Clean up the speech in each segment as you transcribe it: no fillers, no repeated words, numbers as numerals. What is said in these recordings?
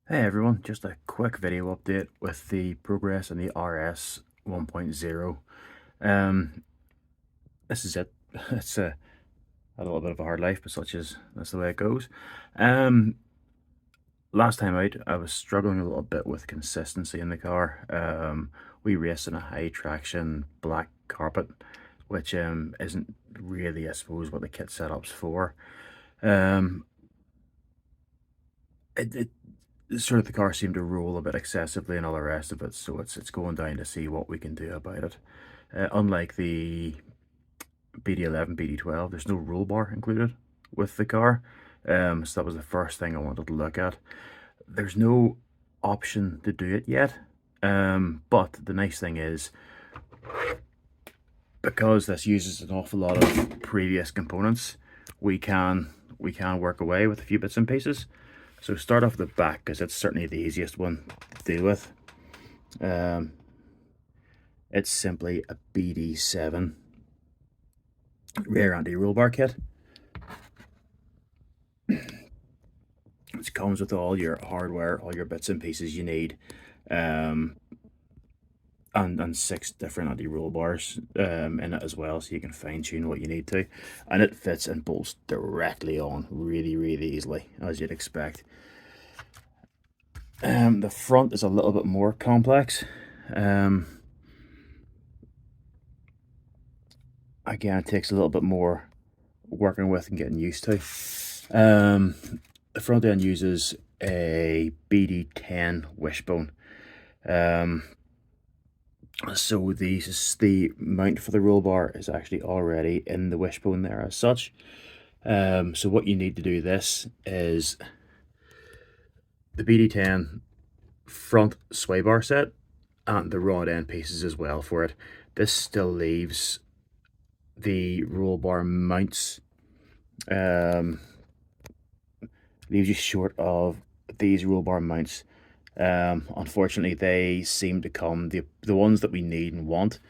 Hey everyone, just a quick video update with the progress in the RS 1.0. Um, this is it. It's a little bit of a hard life, but that's the way it goes. Um, Last time out, I was struggling a little bit with consistency in the car. We raced on a high traction black carpet, which isn't really, I suppose, what the kit setup's for. Um, it sort of the car seemed to roll a bit excessively and all the rest of it, so it's going down to see what we can do about it. Unlike the BD11, BD12, there's no roll bar included with the car, so that was the first thing I wanted to look at. There's no option to do it yet, but the nice thing is, because this uses an awful lot of previous components, we can work away with a few bits and pieces. So start off the back, because it's certainly the easiest one to deal with. It's simply a BD7 rear anti-roll bar kit. It comes with all your hardware, all your bits and pieces you need, and 6 different anti-roll bars in it as well, so you can fine-tune what you need to. And it fits and bolts directly on really, really easily, as you'd expect. The front is a little bit more complex. Again, it takes a little bit more working with and getting used to. The front end uses a BD10 wishbone. So the mount for the roll bar is actually already in the wishbone there as such. So what you need to do this is the BD10 front sway bar set and the rod end pieces as well for it. This still leaves the roll bar mounts, leaves you short of these roll bar mounts. Unfortunately, they seem to come, the ones that we need and want,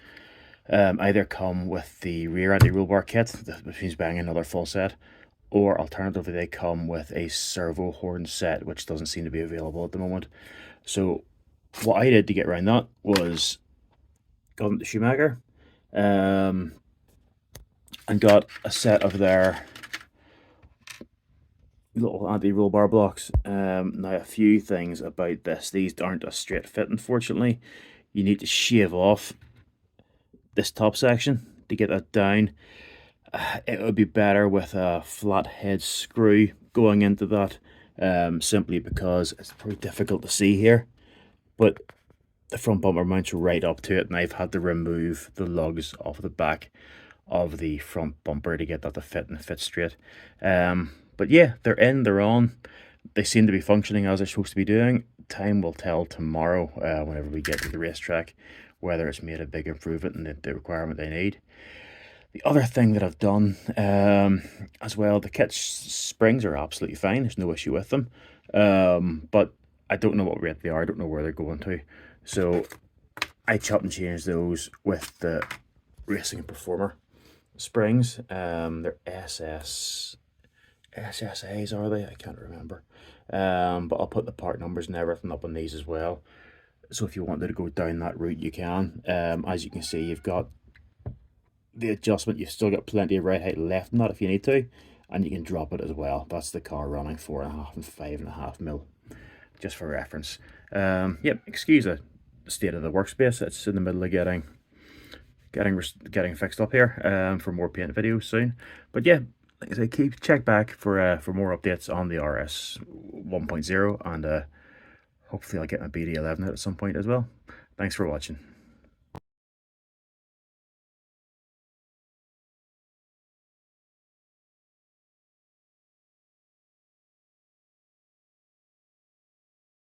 either come with the rear anti-roll bar kit, which means buying another full set, or alternatively they come with a servo horn set, which doesn't seem to be available at the moment. So what I did to get around that was go to Schumacher, and got a set of their little anti-roll bar blocks. Now, a few things about this. These aren't a straight fit, unfortunately. You need to shave off this top section to get that down. It would be better with a flat head screw going into that, simply because it's pretty difficult to see here. But the front bumper mounts right up to it, and I've had to remove the lugs off the back of the front bumper to get that to fit and fit straight. But yeah, they're in, they're on. They seem to be functioning as they're supposed to be doing. Time will tell tomorrow, whenever we get to the racetrack, whether it's made a big improvement in the requirement they need. The other thing that I've done as well, the kit springs are absolutely fine. There's no issue with them. But I don't know what rate they are. I don't know where they're going to. So I chopped and changed those with the Racing and Performer springs. They're SSAs, are they? I can't remember. But I'll put the part numbers and everything up on these as well. So if you wanted to go down that route, you can. As you can see, you've got the adjustment. You've still got plenty of ride height left in that if you need to, and you can drop it as well. That's the car running 4.5 and 5.5 mil, just for reference. Yep, excuse the state of the workspace. It's in the middle of getting fixed up here, for more paint videos soon. But yeah, like I say, check back for more updates on the RS 1.0, and hopefully I'll get my BD11 out at some point as well. Thanks for watching.